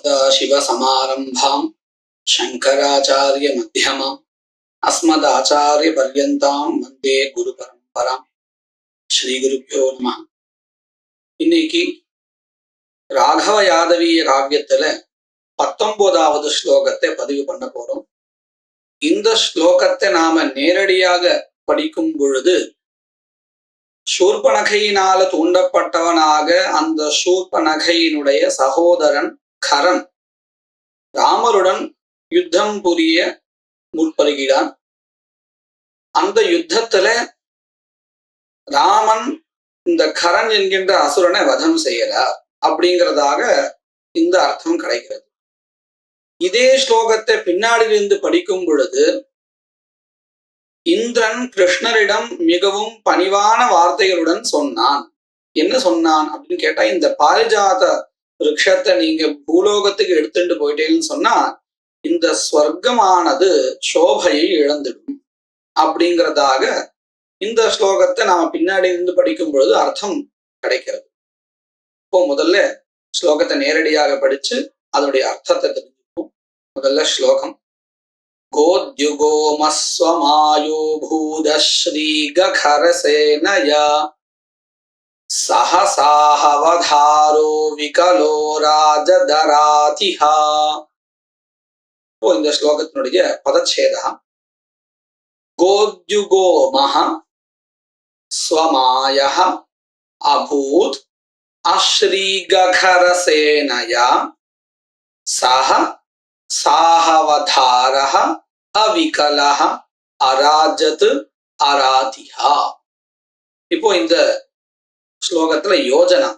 सदाशिवसमारम्भां शङ्कराचार्यमध्यमाम् अस्मदाचार्यपर्यन्तां वन्दे गुरुपरम्परां. ஸ்ரீகுருப்போ நம. இன்னைக்கு ராகவ யாதவீய காவியத்துல 19வது ஸ்லோகத்தை பதிவு பண்ண போறோம். இந்த ஸ்லோகத்தை நாம நேரடியாக படிக்கும் பொழுது சூர்பனகையினால தூண்டப்பட்டவனாக அந்த சூர்பனகையினுடைய சகோதரன் கரன் ராமருடன் யுத்தம் புரிய முற்படுகிறான். அந்த யுத்தத்துல ராமன் இந்த கரன் என்கின்ற அசுரனை வதம் செய்யலார் அப்படிங்கிறதாக இந்த அர்த்தம் கிடைக்கிறது. இதே ஸ்லோகத்தை பின்னாடியிருந்து படிக்கும் பொழுது இந்திரன் கிருஷ்ணரிடம் மிகவும் பணிவான வார்த்தைகளுடன் சொன்னான். என்ன சொன்னான் அப்படின்னு கேட்டா, இந்த பாரிஜாத விருட்சத்தை நீங்க பூலோகத்துக்கு எடுத்துட்டு போயிட்டேன்னு சொன்னா இந்த ஸ்வர்க்கமானது சோபையை இழந்துடும் அப்படிங்கிறதாக இந்த ஸ்லோகத்தை நாம பின்னாடி இருந்து படிக்கும் பொழுது அர்த்தம் கிடைக்கிறது. இப்போ முதல்ல ஸ்லோகத்தை நேரடியாக படிச்சு அதனுடைய அர்த்தத்தை தெரிஞ்சுப்போம். முதல்ல ஸ்லோகம். கோத்யுகோமஸ்வமாயோ பூதஸ்ரீ ககரசேனயா சஹசாஹவதாரோ விகலோ ராஜதராதிஹா. இப்போ இந்த ஸ்லோகத்தினுடைய பதச்சேதா. கோத்யுகோமஹ ஸ்வமாயஹ அபூத் அஸ்ரீககரசேனயா சஹ சாஹவதாரஹ அவிகலஹ அராஜத் அராதிஹா. இப்போ இந்த ஸ்லோகத்துல யோஜனா.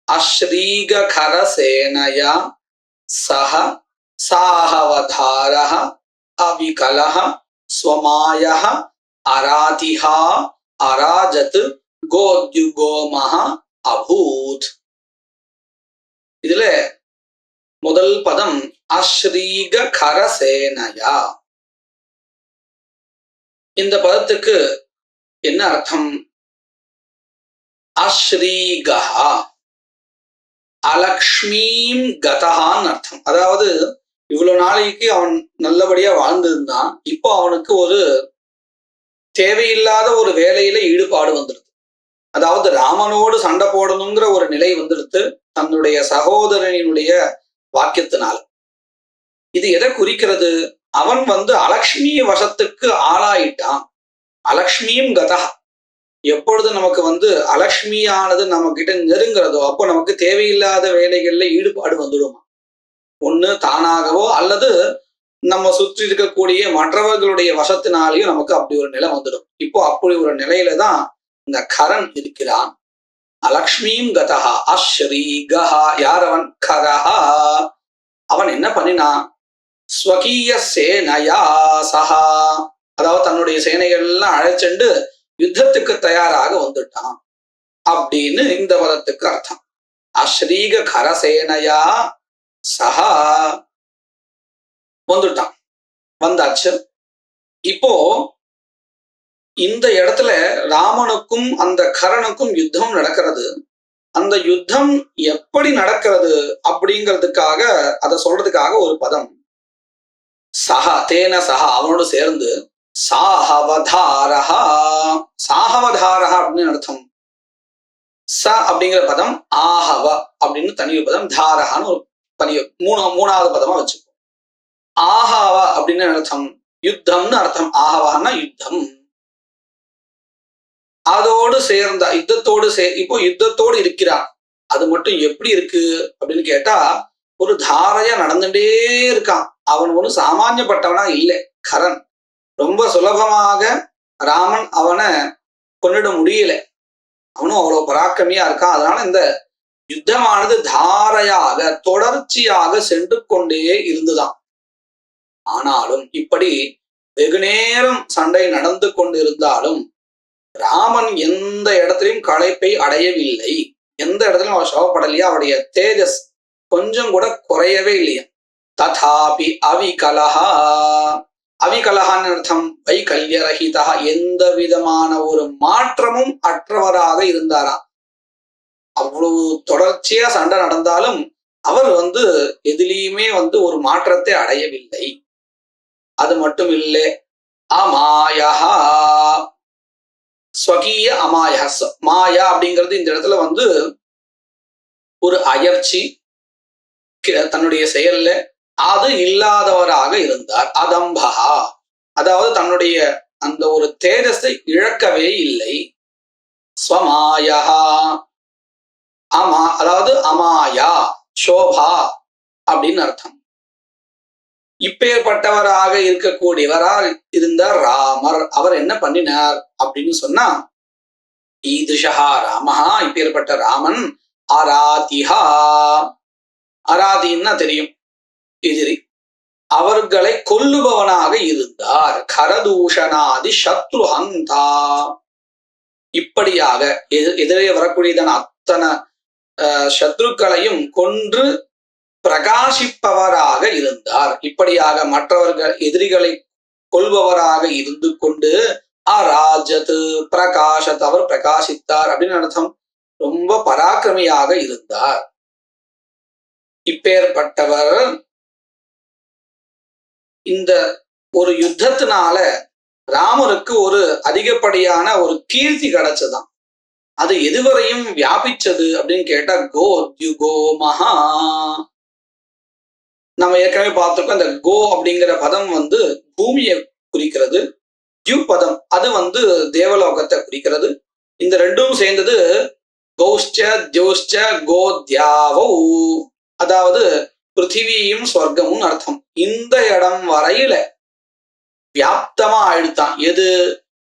அஸ்ரீககரசேனயா சஹ சாஹவதாரஹ அவிகலஹ ஸ்வமாயஹ அராதிஹா அராஜத் கோத்யுகோமஹ அபூத். இதுல முதல் பதம் அஸ்ரீகரசேனயா. இந்த பதத்துக்கு என்ன அர்த்தம்? அஸ்ரீகஹா அலக்ஷ்மீம் கதஹான்னு அர்த்தம். அதாவது இவ்வளவு நாளைக்கு அவன் நல்லபடியா வாழ்ந்திருந்தான். இப்போ அவனுக்கு ஒரு தேவையில்லாத ஒரு வேலையில ஈடுபாடு வந்துடுது. அதாவது ராமனோடு சண்டை போடணுங்கிற ஒரு நிலை வந்துடுது தன்னுடைய சகோதரனினுடைய வாக்கியத்தினால. இது எதை குறிக்கிறது? அவன் அலக்ஷ்மி வசத்துக்கு ஆளாயிட்டான். அலக்ஷ்மியும் கதா. எப்பொழுது நமக்கு அலக்ஷ்மியானது நம்ம கிட்ட நெருங்கிறதோ அப்போ நமக்கு தேவையில்லாத வேலைகள்ல ஈடுபாடு வந்துடுமா. ஒண்ணு தானாகவோ அல்லது நம்ம சுற்றி இருக்கக்கூடிய மற்றவர்களுடைய வசத்தினாலேயும் நமக்கு அப்படி ஒரு நிலை வந்துடும். இப்போ அப்படி ஒரு நிலையில தான் இந்த கரன் இருக்கிறான். அலக்ஷ்மியும் கதஹா அஸ்ரீகஹா. யார் அவன்? கரஹா. அவன் என்ன பண்ணினான்? ஸ்வகீய சேனயா சஹா. அதாவது தன்னுடைய சேனைகள் எல்லாம் அழைச்செண்டு யுத்தத்துக்கு தயாராக வந்துட்டான் அப்படின்னு இந்த பதத்துக்கு அர்த்தம். அஸ்ரீக கரசேனையா சஹா வந்துட்டான், வந்தாச்சு. இப்போ இந்த இடத்துல ராமனுக்கும் அந்த கரனுக்கும் யுத்தம் நடக்கிறது. அந்த யுத்தம் எப்படி நடக்கிறது அப்படிங்கிறதுக்காக அதை சொல்றதுக்காக ஒரு பதம். சஹா தேன சஹா அவனோடு சேர்ந்து சாஹவதாரஹா. சாஹவதாரஹா அப்படின்னு அர்த்தம். ச அப்படிங்கிற பதம் ஆஹவ அப்படின்னு தனி பதம், தாரஹான்னு ஒரு தனி மூணாவது பதமா வச்சுப்போம். ஆஹாவ அப்படின்னு அர்த்தம் யுத்தம்னு அர்த்தம். ஆஹவான்னா யுத்தம். அதோடு சேர்ந்த யுத்தத்தோடு இப்போ யுத்தத்தோடு இருக்கிறான். அது மட்டும் எப்படி இருக்கு அப்படின்னு கேட்டா, ஒரு தாரையா நடந்துட்டே இருக்கான். அவன் ஒன்றும் சாமானியப்பட்டவனா இல்லை. கரன் ரொம்ப சுலபமாக ராமன் அவனை கொன்னிட முடியல. அவனும் அவ்வளவு பராக்கிரமியா இருக்கான். அதனால இந்த யுத்தமானது தாரையாக தொடர்ச்சியாக சென்று கொண்டே இருந்துதான். ஆனாலும் இப்படி வெகு நேரம் சண்டை நடந்து கொண்டிருந்தாலும் ராமன் எந்த இடத்திலையும் களைப்பை அடையவில்லை. எந்த இடத்துலையும் அவன் சவப்படலையா. அவருடைய தேஜஸ் கொஞ்சம் கூட குறையவே இல்லையா. ததாபி அவிகலஹா. அவிகலஹான்னு அர்த்தம் வைகல்யரஹிதா. எந்த விதமான ஒரு மாற்றமும் அற்றவராக இருந்தாராம். அவ்வளவு தொடர்ச்சியா சண்டை நடந்தாலும் அவர் எதிலையுமே ஒரு மாற்றத்தை அடையவில்லை. அது மட்டும் இல்லை, அமாயா ஸ்வகீய அமாயா. மாயா அப்படிங்கிறது இந்த இடத்துல ஒரு அயற்சி தன்னுடைய செயல்ல அது இல்லாதவராக இருந்தார். அதம்பகா, அதாவது தன்னுடைய அந்த ஒரு தேஜஸை இழக்கவே இல்லை. ஸ்வமாயா அதாவது அமாயா சோபா அப்படின்னு அர்த்தம். இப்பேற்பட்டவராக இருக்கக்கூடியவரால் இருந்தார் ராமர். அவர் என்ன பண்ணினார் அப்படின்னு சொன்னா, ஈதுஷா ராமஹா, இப்பேற்பட்ட ராமன் அராதிஹா, அராதின்னா தெரியும், எதிரி, அவர்களை கொல்லுபவனாக இருந்தார். கரதூஷணாதி சத்ருஹந்தா, இப்படியாக எதிரே வரக்கூடியதான அத்தனை சத்ருக்களையும் கொன்று பிரகாசிப்பவராக இருந்தார். இப்படியாக மற்றவர்கள் எதிரிகளை கொள்பவராக இருந்து கொண்டு அராஜத் பிரகாஷத், அவர் பிரகாசித்தார் அப்படின்னு அர்த்தம். ரொம்ப பராக்கிரமியாக இருந்தார். இப்பேற்பட்டவர் இந்த ஒரு யுத்தத்தினால ராமருக்கு ஒரு அதிகப்படியான ஒரு கீர்த்தி கிடைச்சதான். அது எதுவரையும் வியாபிச்சது அப்படின்னு கேட்டா, கோத்யுகோ மகா. நம்ம ஏற்கனவே பார்த்திருக்கோம், இந்த கோ அப்படிங்கிற பதம் பூமியை குறிக்கிறது. தியு பதம் அது தேவலோகத்தை குறிக்கிறது. இந்த ரெண்டும் சேர்ந்தது கௌஷ்ச தியோஷ்ச கோத்யாவோ, அதாவது பிருத்திவியும் சொர்க்கமும் அர்த்தம். இந்த இடம் வரையில வியாப்தமா ஆயிடுத்தான். எது?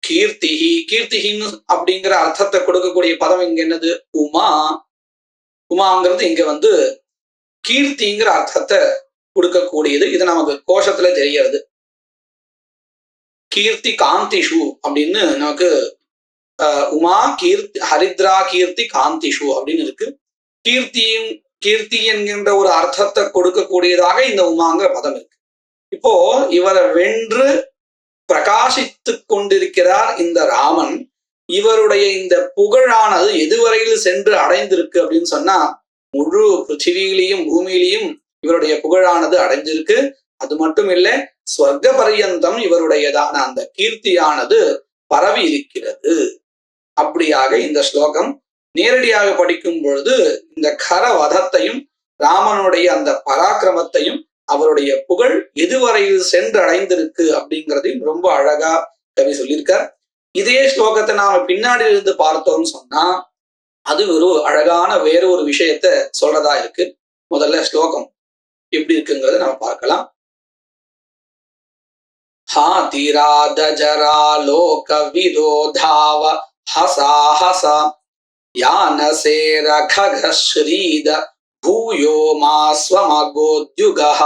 கீர்த்திஹி. கீர்த்திஹின்னு அப்படிங்கிற அர்த்தத்தை கொடுக்கக்கூடிய பதம் இங்க என்னது? உமா. உமாங்கிறது இங்க கீர்த்திங்கிற அர்த்தத்தை கொடுக்கக்கூடியது. இது நமக்கு கோஷத்துல தெரியறது. கீர்த்தி காந்திஷு அப்படின்னு நமக்கு உமா கீர்த்தி, ஹரித்ரா கீர்த்தி காந்திஷு அப்படின்னு இருக்கு. கீர்த்தி என்கின்ற ஒரு அர்த்தத்தை கொடுக்கக்கூடியதாக இந்த உமாங்கிற பதம் இருக்கு. இப்போ இவரை வென்று பிரகாசித்து கொண்டிருக்கிறார் இந்த ராமன். இவருடைய இந்த புகழானது எதுவரையில் சென்று அடைந்திருக்கு அப்படின்னு சொன்னா, முழு பிருத்திவியிலையும் பூமியிலையும் இவருடைய புகழானது அடைஞ்சிருக்கு. அது மட்டும் இல்லை, ஸ்வர்க்க பரியந்தம் இவருடையதான அந்த கீர்த்தியானது பரவி இருக்கிறது. அப்படியாக இந்த ஸ்லோகம் நேரடியாக படிக்கும் பொழுது இந்த கரவதத்தையும் ராமனுடைய அந்த பராக்கிரமத்தையும் அவருடைய புகழ் எதுவரையில் சென்று அடைந்திருக்கு அப்படிங்கிறதையும் ரொம்ப அழகா கவி சொல்லியிருக்கார். இதே ஸ்லோகத்தை நாம பின்னாடி இருந்து பார்த்தோம்னு சொன்னா அது ஒரு அழகான வேற ஒரு விஷயத்த சொல்றதா இருக்கு. முதல்ல ஸ்லோகம் எப்படி இருக்குங்கிறத நம்ம பார்க்கலாம். ஹாதிராதஜரா லோக விரோதாவ ஹசாஹச யானசேர ககஸ்ரீத பூயோ மாஸ்வமகோத்யுகஹ.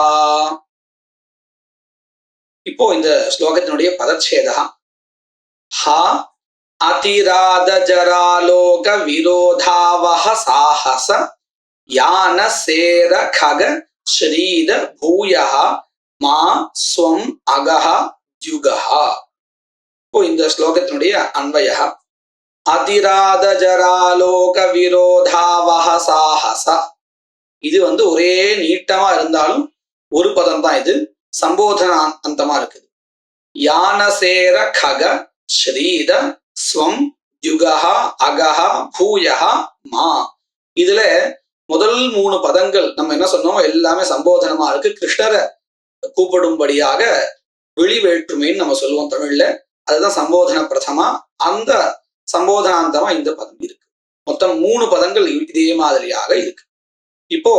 இப்போ இந்த ஸ்லோகத்தினுடைய பதச்சேதா, ஹ அதிராதஜராலோக விரோதாவஹ சாஹச யானசேர கக ஸ்ரீத பூயஹ மா ஸ்வம் அகஹ த்யுகஹ. இப்போ இந்த ஸ்லோகத்தினுடைய அன்வய, அதிராதஜராலோக விரோதாவஹ சாஹச, இது ஒரே நீட்டமா இருந்தாலும் ஒரு பதம் தான். இது சம்போதன அந்தமா இருக்குது. யானசேர கக ஸ்ரீத ஸ்வம் த்யுகஹ அகஹ பூயஹ மா. இதுல முதல் 3 பதங்கள் நம்ம என்ன சொன்னோம், எல்லாமே சம்போதனமா இருக்கு. கிருஷ்ணரை கூப்பிடும்படியாக வெளிவேற்றுமைன்னு நம்ம சொல்லுவோம் தமிழ்ல. அதுதான் சம்போதன பிரதமா. அந்த சம்போதனாந்தமா இந்த பதம் இருக்கு. மொத்தம் 3 பதங்கள் இதே மாதிரியாக இருக்கு. இப்போ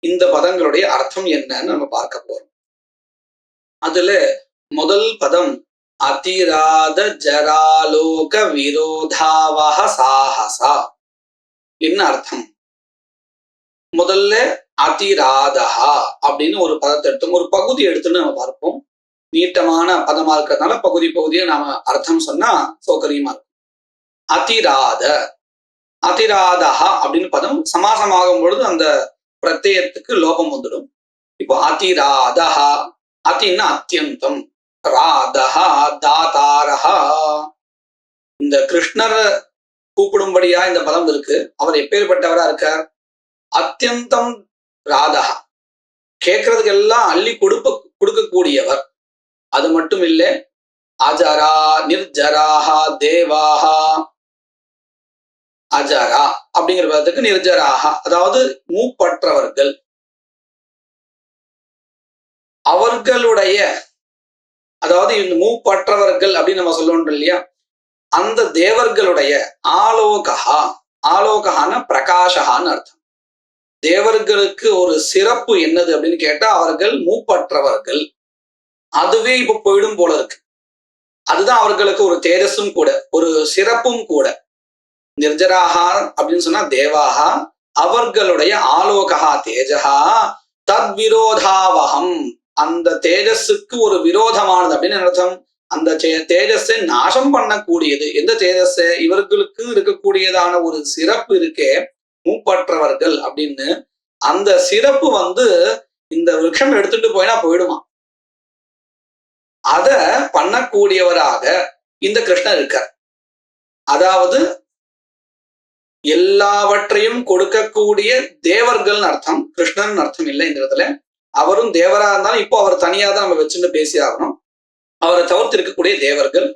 இந்த பதங்களுடைய அர்த்தம் என்னன்னு நம்ம பார்க்க போறோம். அதுல முதல் பதம் அதிராத ஜராலோக விரோதாவஹ சாஹசா. என்ன அர்த்தம்? முதல்ல அதிராதஹா அப்படின்னு ஒரு பதத்தை எடுத்தோம், ஒரு பகுதி எடுத்துன்னு நம்ம பார்ப்போம். நீட்டமான பதமா இருக்கிறதுனால பகுதியை நாம அர்த்தம் சொன்னா சௌகரியமா இருக்கும். அதிராத, அதிராதஹா அப்படின்னு பதம் சமாசமாகும் பொழுது அந்த பிரத்யத்துக்கு லோபம் வந்துடும். இப்போ அதிராதஹா, அதின்னா அத்தியந்தம், ராதஹா தாதாரஹா. இந்த கிருஷ்ணரை கூப்பிடும்படியா இந்த பதம் இருக்கு. அவர் எப்பேற்பட்டவரா இருக்கார்? அத்தியந்தம் ராதா, கேட்கறதுக்கு எல்லாம் அள்ளி கொடுக்கக்கூடியவர். அது மட்டும் இல்லை, அஜரா நிர்ஜராஹா தேவாஹா. அஜரா அப்படிங்கிற பதத்துக்கு நிர்ஜராஹா, அதாவது மூப்பற்றவர்கள். அவர்களுடைய, அதாவது இந்த மூப்பற்றவர்கள் அப்படின்னு நம்ம சொல்லணும் இல்லையா, அந்த தேவர்களுடைய ஆலோகஹா, ஆலோகஹான பிரகாஷகான்னு அர்த்தம். தேவர்களுக்கு ஒரு சிறப்பு என்னது அப்படின்னு கேட்டா அவர்கள் மூப்பற்றவர்கள். அதுவே இப்ப போயிடும் போல இருக்கு. அதுதான் அவர்களுக்கு ஒரு தேஜஸும் கூட, ஒரு சிறப்பும் கூட. நிர்ஜராகா அப்படின்னு சொன்னா தேவாகா, அவர்களுடைய ஆலோகா தேஜகா தத்விரோதாவகம், அந்த தேஜஸுக்கு ஒரு விரோதமானது அப்படின்னு அர்த்தம். அந்த தேஜஸை நாசம் பண்ணக்கூடியது. எந்த தேஜஸ்? இவர்களுக்கு இருக்கக்கூடியதான ஒரு சிறப்பு இருக்கே, மூப்பற்றவர்கள் அப்படின்னு, அந்த சிறப்பு இந்த விருட்சம் எடுத்துட்டு போயினா போயிடுமா. அத பண்ணக்கூடியவராக இந்த கிருஷ்ணர் இருக்கார். அதாவது எல்லாவற்றையும் கொடுக்கக்கூடிய தேவர்கள் அர்த்தம், கிருஷ்ணன் அர்த்தம் இல்லை இந்த இடத்துல. அவரும் தேவரா இருந்தாலும் இப்போ அவர் தனியா தான் நம்ம வச்சுட்டு பேசி ஆகணும். அவரை தவிர்த்து இருக்கக்கூடிய தேவர்கள்.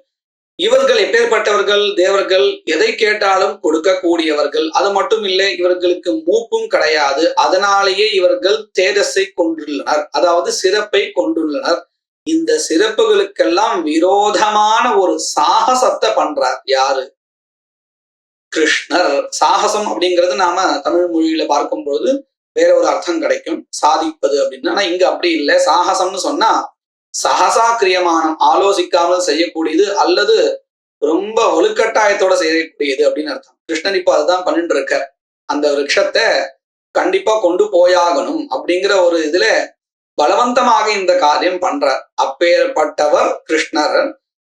இவர்கள் எப்பேற்பட்டவர்கள்? தேவர்கள் எதை கேட்டாலும் கொடுக்கக்கூடியவர்கள். அது மட்டும் இல்லை, இவர்களுக்கு மூப்பும் கிடையாது. அதனாலேயே இவர்கள் தேஜஸை கொண்டுள்ளனர், அதாவது சிறப்பை கொண்டுள்ளனர். இந்த சிறப்புகளுக்கெல்லாம் விரோதமான ஒரு சாகசத்தை பண்றார். யாரு? கிருஷ்ணர். சாகசம் அப்படிங்கிறது நாம தமிழ் மொழியில பார்க்கும்போது வேற ஒரு அர்த்தம் கிடைக்கும், சாதிப்பது அப்படின்னு. ஆனா இங்க அப்படி இல்லை. சாகசம்னு சொன்னா சகசா கிரியமானம், ஆலோசிக்காமல் செய்யக்கூடியது அல்லது ரொம்ப வலுக்கட்டாயத்தோட செய்யக்கூடியது அப்படின்னு அர்த்தம். கிருஷ்ணன் இப்ப அதுதான் பண்ணிட்டு இருக்க. அந்த விருட்சத்தை கண்டிப்பா கொண்டு போயாகணும் அப்படிங்கிற ஒரு இதுல பலவந்தமாக இந்த காரியம் பண்றார். அப்பேற்பட்டவர் கிருஷ்ணர்.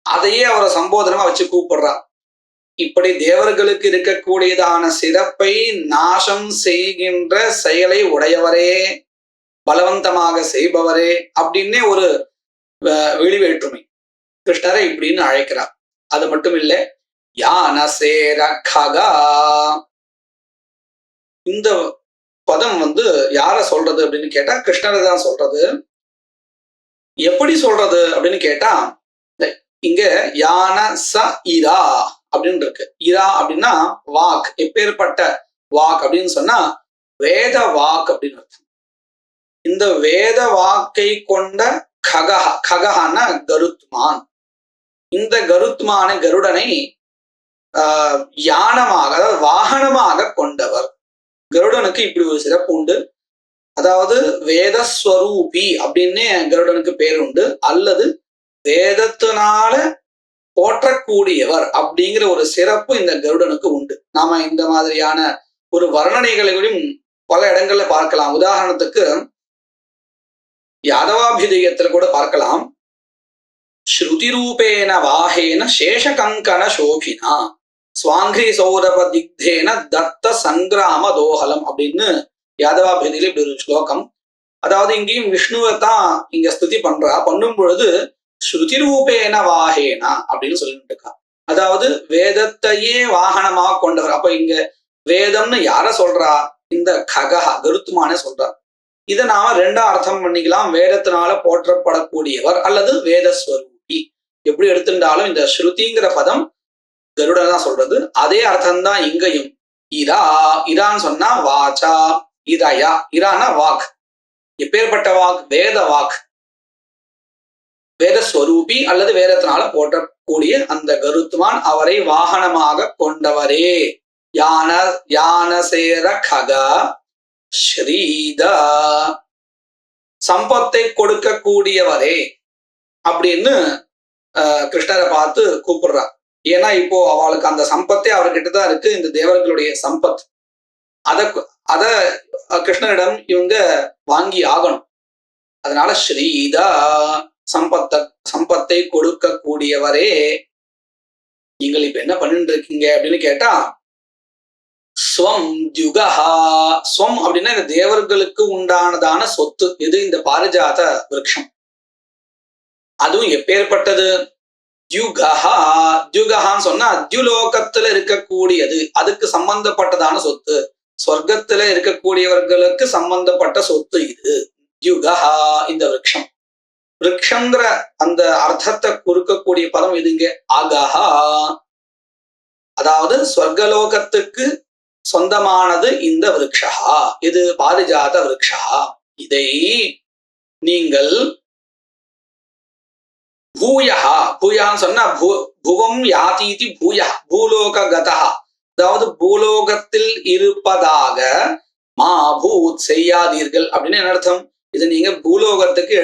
அதையே அவரை சம்போதனமா வச்சு கூப்பிடுறார். இப்படி தேவர்களுக்கு இருக்கக்கூடியதான சிறப்பை நாசம் செய்கின்ற செயலை உடையவரே, பலவந்தமாக செய்பவரே அப்படின்னே ஒரு வெளிவேற்றுமை கிருஷ்ணரை இப்படின்னு அழைக்கிறார். அது மட்டும் இல்லை, யானசேர ககா, இந்த பதம் யார சொல்றது அப்படின்னு கேட்டா கிருஷ்ணரை தான் சொல்றது. எப்படி சொல்றது அப்படின்னு கேட்டா, இங்க யான ச இரா அப்படின்னு இருக்கு. இரா அப்படின்னா வாக், எப்பேற்பட்ட வாக் அப்படின்னு சொன்னா வேத வாக் அப்படின்னு அர்த்தம். இந்த வேத வாக்கை கொண்ட ககஹ, ககஹான கருத்மான். இந்த கருத்மான கருடனை யானமாக, அதாவது வாகனமாக கொண்டவர். கருடனுக்கு இப்படி ஒரு சிறப்பு உண்டு. அதாவது வேதஸ்வரூபி அப்படின்னு கருடனுக்கு பேர் உண்டு, அல்லது வேதத்தினால போற்றக்கூடியவர் அப்படிங்கிற ஒரு சிறப்பு இந்த கருடனுக்கு உண்டு. நாம இந்த மாதிரியான ஒரு வர்ணனைகளையும் பல இடங்கள்ல பார்க்கலாம். உதாரணத்துக்கு யாதவாபியுதயத்துல கூட பார்க்கலாம். ஸ்ருதி ரூபேன வாஹேன சேஷகங்கன சோபினா ஸ்வாங்கிரி சௌரப திக்தேன தத்த சங்கிராம தோஹலம் அப்படின்னு யாதவாபியுதியில இப்படி ஒரு ஸ்லோகம். அதாவது இங்கேயும் விஷ்ணுவை தான் இங்க ஸ்துதி பண்ணும் பொழுது ஸ்ருதி ரூபேன வாஹேனா அப்படின்னு சொல்லிட்டு இருக்கா. அதாவது வேதத்தையே வாகனமாக கொண்டவர். அப்ப இங்க வேதம்னு யார சொல்றா? இந்த ககஹ, கருத்துமான சொல்றா. இதை நாம ரெண்டா அர்த்தம் பண்ணிக்கலாம். வேதத்தினால போற்றப்படக்கூடியவர் அல்லது வேதஸ்வரூபி. எப்படி எடுத்துட்டாலும் இந்த ஸ்ருதிங்கிற பதம் கருடன் தான் சொல்றது. அதே அர்த்தம் தான் இங்கேயும். இரா, இரான்னு சொன்னா வாச்சா, இரயா, இரானா வாக். எப்பேற்பட்ட வாக்? வேத வாக், வேதஸ்வரூபி அல்லது வேதத்தினால போற்றக்கூடிய அந்த கருத்துமான், அவரை வாகனமாக கொண்டவரே. யானசேர கக ஸ்ரீத, சம்பத்தை கொடுக்கக்கூடியவரே அப்படின்னு கிருஷ்ணரை பார்த்து கூப்பிடுறார். ஏன்னா இப்போ அவளுக்கு அந்த சம்பத்தே அவர்கிட்டதான் இருக்கு, இந்த தேவர்களுடைய சம்பத். அத கிருஷ்ணனிடம் இவங்க வாங்கி ஆகணும். அதனால ஸ்ரீதா, சம்பத்தை கொடுக்கக்கூடியவரே, நீங்கள் இப்ப என்ன பண்ணிட்டு இருக்கீங்க அப்படின்னு கேட்டா, ஸ்வம் துகஹா. ஸ்வம் அப்படின்னா இந்த தேவர்களுக்கு உண்டானதான சொத்து. எது? இந்த பாரிஜாத விருட்சம். அதுவும் எப்பேற்பட்டது? தியுகஹா. தியுகஹான்னு சொன்னா தியுலோகத்துல இருக்கக்கூடியது, அதுக்கு சம்பந்தப்பட்டதான சொத்து. சொர்க்கத்துல இருக்கக்கூடியவர்களுக்கு சம்பந்தப்பட்ட சொத்து இது. யுகஹா இந்த விருட்சம். விருட்சங்கிற அந்த அர்த்தத்தை குறுக்கக்கூடிய பதம் எதுங்க? அகஹா. அதாவது சொர்க்கலோகத்துக்கு சொந்தமானது இந்த விருட்சா. இது பாரிஜாத விருட்சா. இதை நீங்கள் பூயஹா, பூயான்னு சொன்னா புவம் யாதீதி பூயா, பூலோக கதா, அதாவது பூலோகத்தில் இருப்பதாக மா பூத் செய்யாதீர்கள் அப்படின்னு என்ன அர்த்தம்? இது நீங்க பூலோகத்துக்கு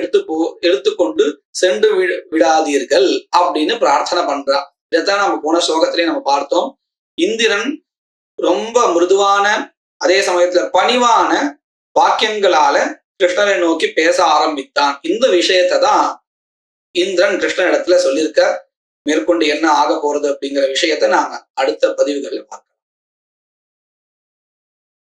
எடுத்துக்கொண்டு சென்று விடாதீர்கள் அப்படின்னு பிரார்த்தனை பண்றா. இதைத்தான் நம்ம போன ஸ்லோகத்திலேயே நம்ம பார்த்தோம். இந்திரன் ரொம்ப மிருதுவான அதே சமயத்துல பணிவான வாக்கியங்களால கிருஷ்ணரை நோக்கி பேச ஆரம்பித்தான். இந்த விஷயத்தை தான் இந்திரன் கிருஷ்ணன் இடத்துல சொல்லியிருக்க. மேற்கொண்டு என்ன ஆக போறது அப்படிங்கிற விஷயத்த நாங்க அடுத்த பதிவுகளில் பார்க்கலாம்.